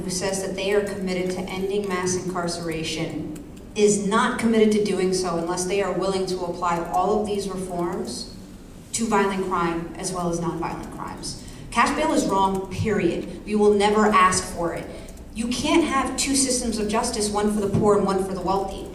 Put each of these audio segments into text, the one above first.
who says that they are committed to ending mass incarceration is not committed to doing so unless they are willing to apply all of these reforms to violent crime as well as nonviolent crimes. Cash bail is wrong, period. We will never ask for it. You can't have two systems of justice, one for the poor and one for the wealthy.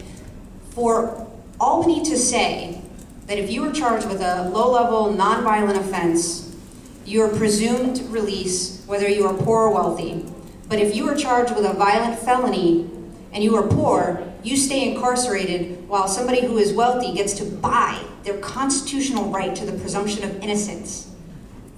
For Albany to say that if you are charged with a low-level, nonviolent offense, you are presumed release, whether you are poor or wealthy. But if you are charged with a violent felony and you are poor, you stay incarcerated while somebody who is wealthy gets to buy their constitutional right to the presumption of innocence.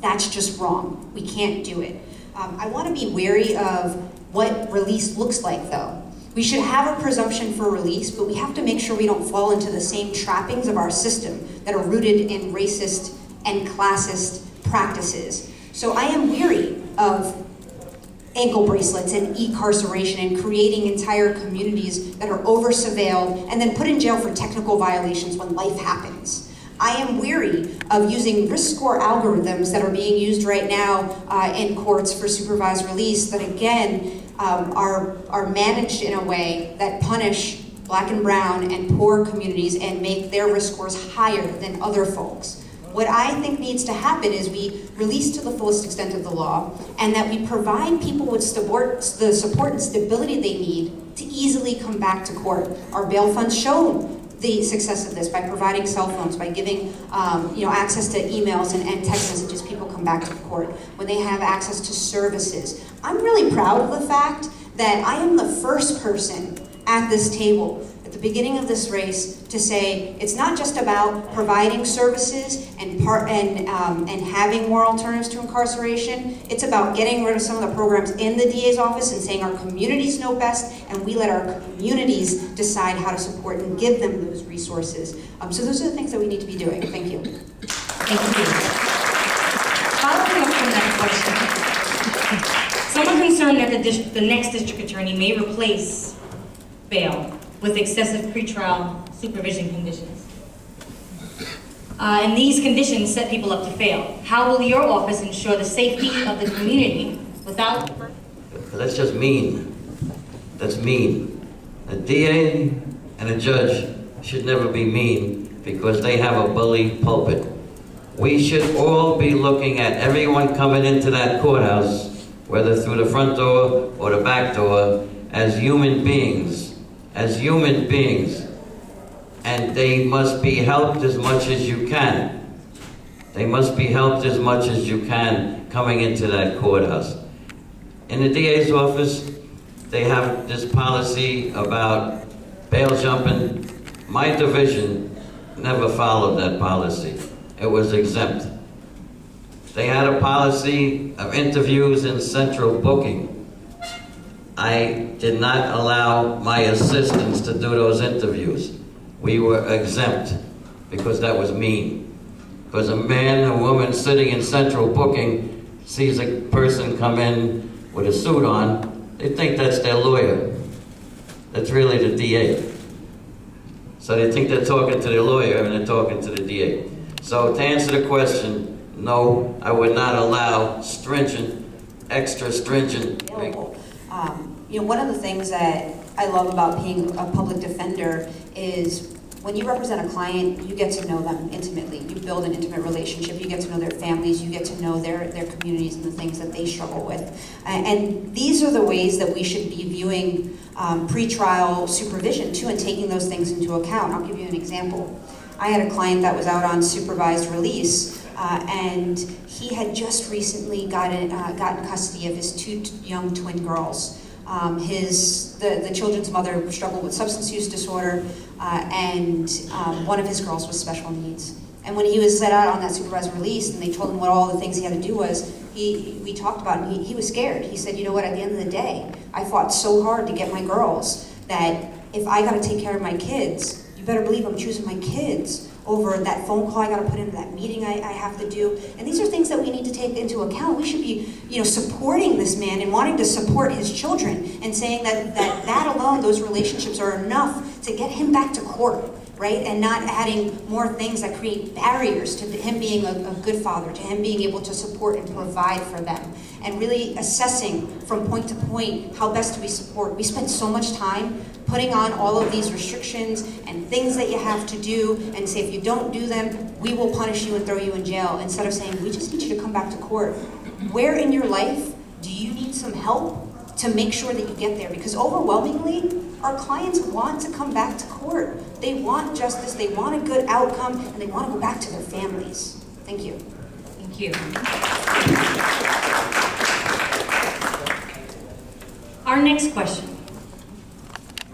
That's just wrong. We can't do it. I want to be wary of what release looks like, though. We should have a presumption for release, but we have to make sure we don't fall into the same trappings of our system that are rooted in racist and classist practices. So I am weary of ankle bracelets and e-carceration and creating entire communities that are over-surveilled and then put in jail for technical violations when life happens. I am weary of using risk score algorithms that are being used right now in courts for supervised release that again are managed in a way that punish Black and brown and poor communities and make their risk scores higher than other folks. What I think needs to happen is we release to the fullest extent of the law and that we provide people with the support and stability they need to easily come back to court. Our bail funds show the success of this by providing cell phones, by giving access to emails and text messages. People come back to court when they have access to services. I'm really proud of the fact that I am the first person at this table at the beginning of this race to say it's not just about providing services and having more alternatives to incarceration. It's about getting rid of some of the programs in the DA's office and saying our communities know best, and we let our communities decide how to support and give them those resources. So those are the things that we need to be doing. Thank you. Thank you. Following up from that question, some are concerned that the next district attorney may replace bail with excessive pretrial supervision conditions. And these conditions set people up to fail. How will your office ensure the safety of the community without... That's just mean. That's mean. A DA and a judge should never be mean because they have a bully pulpit. We should all be looking at everyone coming into that courthouse, whether through the front door or the back door, as human beings. As human beings. And they must be helped as much as you can. They must be helped as much as you can coming into that courthouse. In the DA's office, they have this policy about bail jumping. My division never followed that policy. It was exempt. They had a policy of interviews in central booking. I did not allow my assistants to do those interviews. We were exempt because that was mean. Because a man or woman sitting in central booking sees a person come in with a suit on, they think that's their lawyer. That's really the DA. So they think they're talking to their lawyer and they're talking to the DA. So to answer the question, no, I would not allow stringent, extra stringent. One of the things that I love about being a public defender is when you represent a client, you get to know them intimately. You build an intimate relationship. You get to know their families. You get to know their communities and the things that they struggle with. And these are the ways that we should be viewing pretrial supervision too and taking those things into account. I'll give you an example. I had a client that was out on supervised release and he had just recently gotten custody of his two young twin girls. The children's mother struggled with substance use disorder, and one of his girls was special needs. And when he was set out on that supervised release, and they told him what all the things he had to do was, we talked about it, and he was scared. He said, you know what, at the end of the day, I fought so hard to get my girls that if I gotta take care of my kids, you better believe I'm choosing my kids over that phone call I got to put into that meeting I have to do. And these are things that we need to take into account. We should be, supporting this man and wanting to support his children and saying that alone, those relationships are enough to get him back to court, right? And not adding more things that create barriers to him being a good father, to him being able to support and provide for them. And really assessing from point to point, how best do we support? We spend so much time putting on all of these restrictions and things that you have to do, and say if you don't do them, we will punish you and throw you in jail, instead of saying, we just need you to come back to court. Where in your life do you need some help to make sure that you get there? Because overwhelmingly, our clients want to come back to court. They want justice, they want a good outcome, and they want to go back to their families. Thank you. Thank you. Our next question.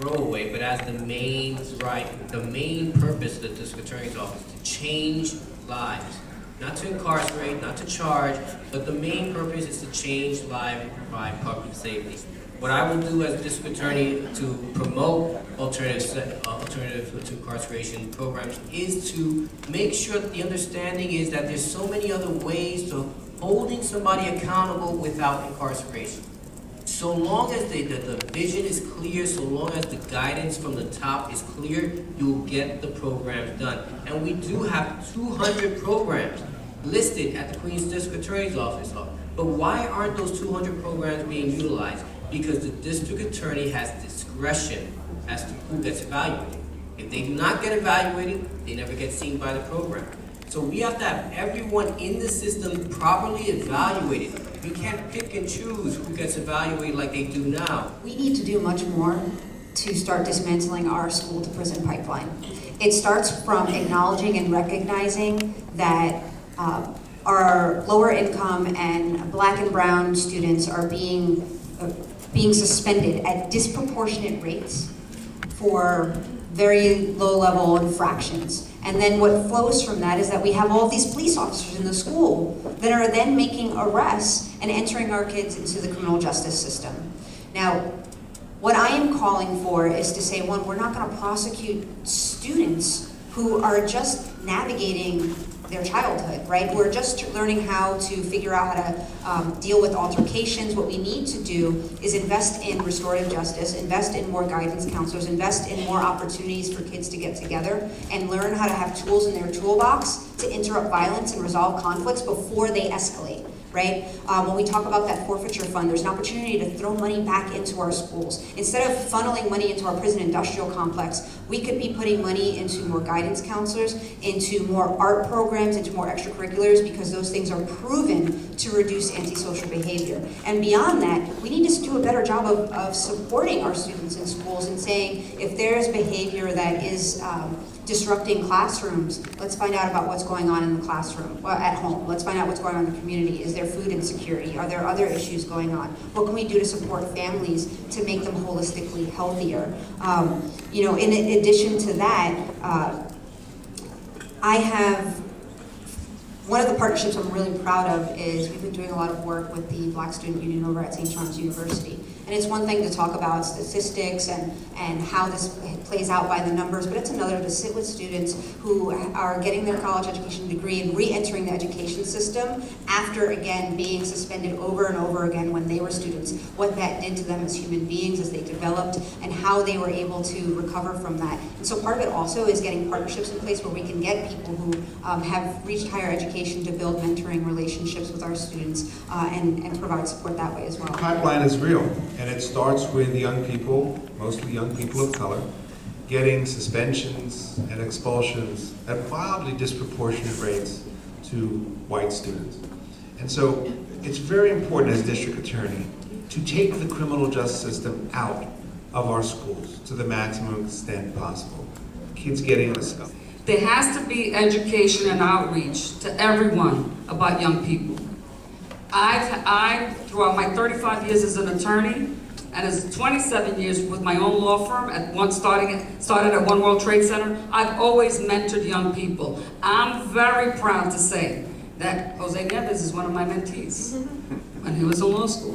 Throwaway, but as the main purpose of the district attorney's office to change lives, not to incarcerate, not to charge, but the main purpose is to change lives and provide public safety. What I will do as a district attorney to promote alternative to incarceration programs is to make sure that the understanding is that there's so many other ways to holding somebody accountable without incarceration. So long as the vision is clear, so long as the guidance from the top is clear, you'll get the programs done. And we do have 200 programs listed at the Queens District Attorney's Office. But why aren't those 200 programs being utilized? Because the district attorney has discretion as to who gets evaluated. If they do not get evaluated, they never get seen by the program. So we have to have everyone in the system properly evaluated. We can't pick and choose who gets evaluated like they do now. We need to do much more to start dismantling our school to prison pipeline. It starts from acknowledging and recognizing that our lower income and Black and brown students are being suspended at disproportionate rates for very low-level infractions. And then what flows from that is that we have all these police officers in the school that are then making arrests and entering our kids into the criminal justice system. Now, what I am calling for is to say, one, we're not going to prosecute students who are just navigating their childhood, right? We're just learning how to figure out how to deal with altercations. What we need to do is invest in restorative justice, invest in more guidance counselors, invest in more opportunities for kids to get together and learn how to have tools in their toolbox to interrupt violence and resolve conflicts before they escalate. Right? When we talk about that forfeiture fund, there's an opportunity to throw money back into our schools. Instead of funneling money into our prison industrial complex, we could be putting money into more guidance counselors, into more art programs, into more extracurriculars, because those things are proven to reduce antisocial behavior. And beyond that, we need to do a better job of supporting our students in schools and saying, if there's behavior that is disrupting classrooms, let's find out about what's going on in the classroom, at home. Let's find out what's going on in the community. Is there food insecurity? Are there other issues going on? What can we do to support families to make them holistically healthier? In addition to that, one of the partnerships I'm really proud of is we've been doing a lot of work with the Black Student Union over at St. John's University. And it's one thing to talk about statistics and how this plays out by the numbers, but it's another to sit with students who are getting their college education degree and re-entering the education system after, again, being suspended over and over again when they were students, what that did to them as human beings as they developed, and how they were able to recover from that. And so part of it also is getting partnerships in place where we can get people who have reached higher education to build mentoring relationships with our students and provide support that way as well. The pipeline is real, and it starts with young people, mostly young people of color, getting suspensions and expulsions at wildly disproportionate rates to white students. And so it's very important as district attorney to take the criminal justice system out of our schools to the maximum extent possible. Kids getting the stuff. There has to be education and outreach to everyone about young people. I throughout my 35 years as an attorney, and as 27 years with my own law firm, started at One World Trade Center, I've always mentored young people. I'm very proud to say that Jose Nieves is one of my mentees when he was in law school.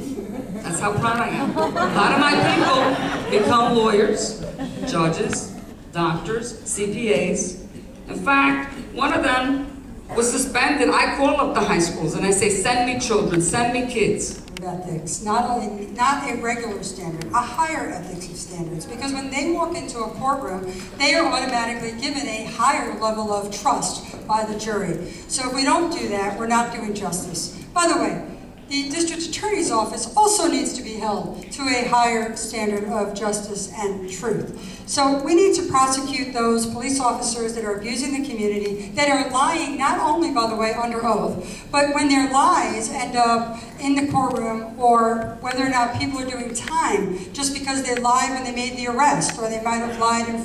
That's how proud I am. A lot of my people become lawyers, judges, doctors, CPAs. In fact, one of them was suspended. I call up the high schools and I say, send me children, send me kids. of ethics, not a regular standard, a higher ethics of standards. Because when they walk into a courtroom, they are automatically given a higher level of trust by the jury. So if we don't do that, we're not doing justice. By the way, the district attorney's office also needs to be held to a higher standard of justice and truth. So we need to prosecute those police officers that are abusing the community, that are lying, not only, by the way, under oath, but when their lies end up in the courtroom, or whether or not people are doing time just because they lied when they made the arrest, or they might have lied in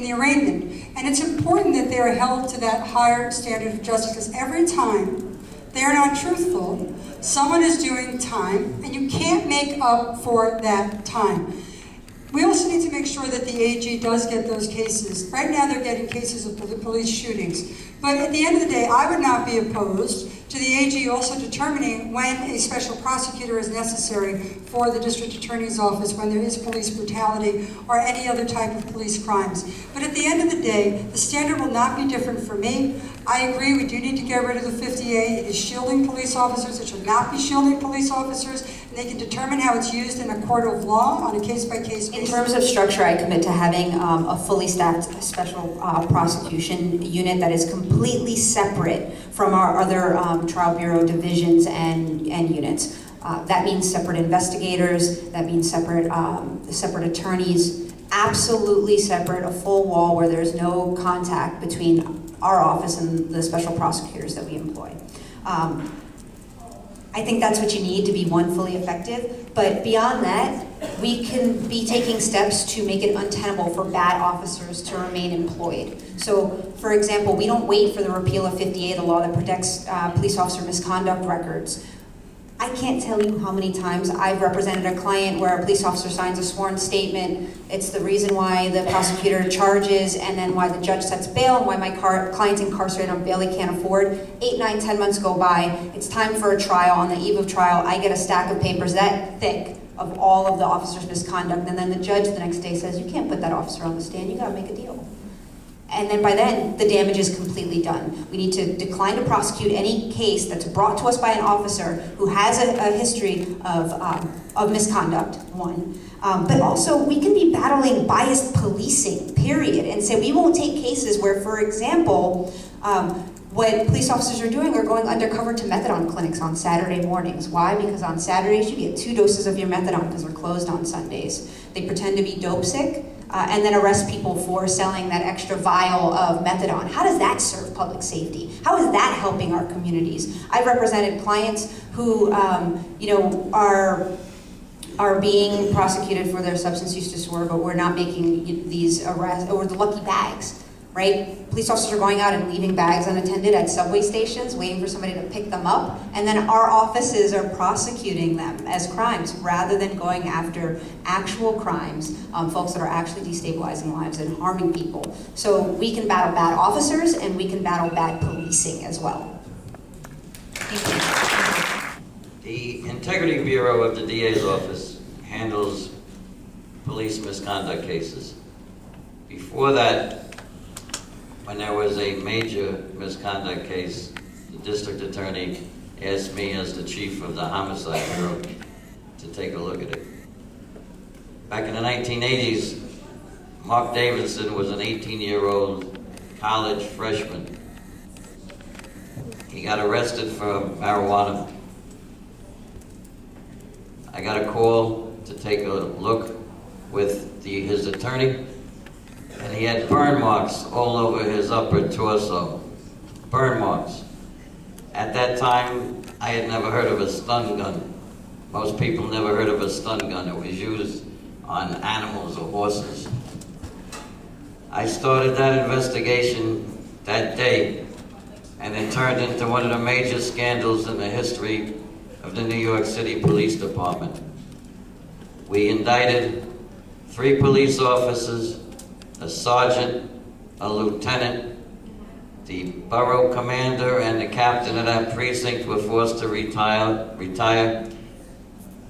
the arraignment. And it's important that they are held to that higher standard of justice, because every time they are not truthful, someone is doing time, and you can't make up for that time. We also need to make sure that the AG does get those cases. Right now they're getting cases of police shootings. But at the end of the day, I would not be opposed to the AG also determining when a special prosecutor is necessary for the district attorney's office, when there is police brutality or any other type of police crimes. But at the end of the day, the standard will not be different for me. I agree, we do need to get rid of the 50A. It is shielding police officers. It should not be shielding police officers. And they can determine how it's used in a court of law on a case-by-case basis. In terms of structure, I commit to having a fully staffed special prosecution unit that is completely separate from our other trial bureau divisions and units. That means separate investigators, that means separate attorneys, absolutely separate, a full wall where there's no contact between our office and the special prosecutors that we employ. I think that's what you need to be, one, fully effective, but beyond that, we can be taking steps to make it untenable for bad officers to remain employed. So, for example, we don't wait for the repeal of 50A, the law that protects police officer misconduct records. I can't tell you how many times I've represented a client where a police officer signs a sworn statement. It's the reason why the prosecutor charges, and then why the judge sets bail, and why my client's incarcerated on bail he can't afford. 8, 9, 10 months go by. It's time for a trial. On the eve of trial, I get a stack of papers that thick of all of the officer's misconduct, and then the judge the next day says, you can't put that officer on the stand, you gotta make a deal. And then by then, the damage is completely done. We need to decline to prosecute any case that's brought to us by an officer who has a history of misconduct, one. But also, we can be battling biased policing, period, and say we won't take cases where, for example, what police officers are doing are going undercover to methadone clinics on Saturday mornings. Why? Because on Saturdays, you get 2 doses of your methadone because we're closed on Sundays. They pretend to be dope sick, and then arrest people for selling that extra vial of methadone. How does that serve public safety? How is that helping our communities? I've represented clients who, are being prosecuted for their substance use disorder, but we're not making these arrests, or the lucky bags, right? Police officers are going out and leaving bags unattended at subway stations, waiting for somebody to pick them up, and then our offices are prosecuting them as crimes rather than going after actual crimes, folks that are actually destabilizing lives and harming people. So we can battle bad officers, and we can battle bad policing as well. Thank you. The Integrity Bureau of the DA's office handles police misconduct cases. Before that, when there was a major misconduct case, the district attorney asked me as the chief of the homicide bureau to take a look at it. Back in the 1980s, Mark Davidson was an 18-year-old college freshman. He got arrested for marijuana. I got a call to take a look with his attorney, and he had burn marks all over his upper torso. Burn marks. At that time, I had never heard of a stun gun. Most people never heard of a stun gun. It was used on animals or horses. I started that investigation that day, and it turned into one of the major scandals in the history of the New York City Police Department. We indicted 3 police officers, a sergeant, a lieutenant, the borough commander, and the captain of that precinct were forced to retire.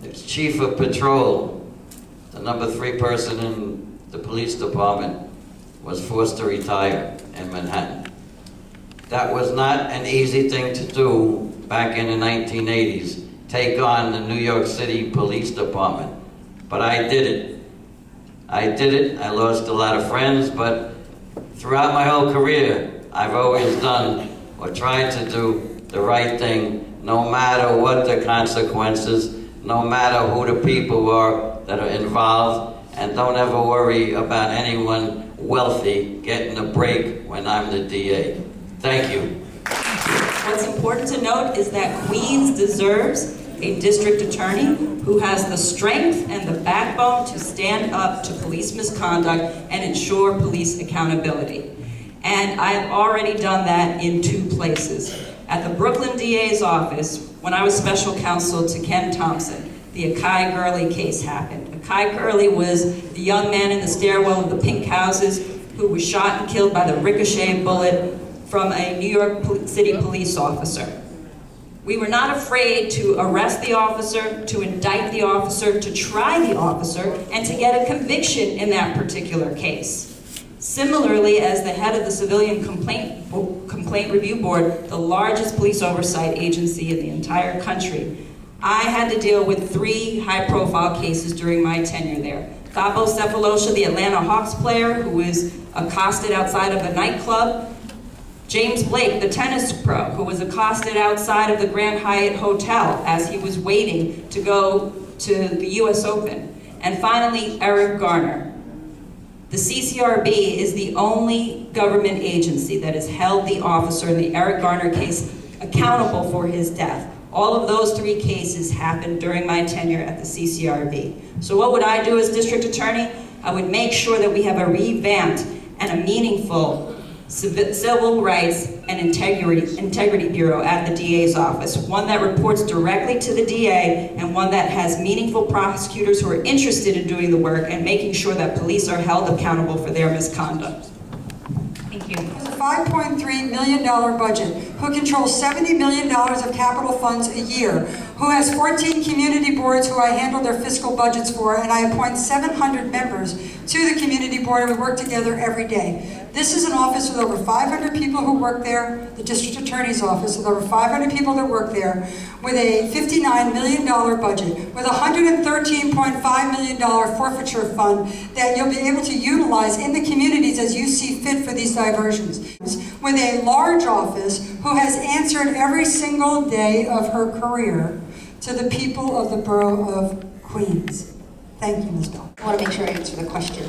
The chief of patrol, the number 3 person in the police department, was forced to retire in Manhattan. That was not an easy thing to do back in the 1980s. take on the New York City Police Department. But I did it. I did it. I lost a lot of friends, but throughout my whole career, I've always done or tried to do the right thing, no matter what the consequences, no matter who the people are that are involved, and don't ever worry about anyone wealthy getting a break when I'm the DA. Thank you. What's important to note is that Queens deserves a district attorney who has the strength and the backbone to stand up to police misconduct and ensure police accountability. And I've already done that in 2 places. At the Brooklyn DA's office, when I was special counsel to Ken Thompson, the Akai Gurley case happened. Akai Gurley was the young man in the stairwell of the pink houses who was shot and killed by the ricochet bullet from a New York City police officer. We were not afraid to arrest the officer, to indict the officer, to try the officer, and to get a conviction in that particular case. Similarly, as the head of the Civilian Complaint Review Board, the largest police oversight agency in the entire country, I had to deal with 3 high-profile cases during my tenure there. Thabo Cephalosha, the Atlanta Hawks player who was accosted outside of a nightclub. James Blake, the tennis pro, who was accosted outside of the Grand Hyatt Hotel as he was waiting to go to the US Open. And finally, Eric Garner. The CCRB is the only government agency that has held the officer in the Eric Garner case accountable for his death. All of those 3 cases happened during my tenure at the CCRB. So what would I do as district attorney? I would make sure that we have a revamped and a meaningful Civil Rights and Integrity Bureau at the DA's office, one that reports directly to the DA and one that has meaningful prosecutors who are interested in doing the work and making sure that police are held accountable for their misconduct. Thank you. Has a $5.3 million budget, who controls $70 million of capital funds a year, who has 14 community boards who I handle their fiscal budgets for, and I appoint 700 members to the community board, and we work together every day. This is an office with over 500 people who work there, the district attorney's office with over 500 people that work there, with a $59 million budget, with a $113.5 million forfeiture fund that you'll be able to utilize in the communities as you see fit for these diversions. With a large office who has answered every single day of her career to the people of the borough of Queens. Thank you, Ms. Bell. I want to make sure I answer the question.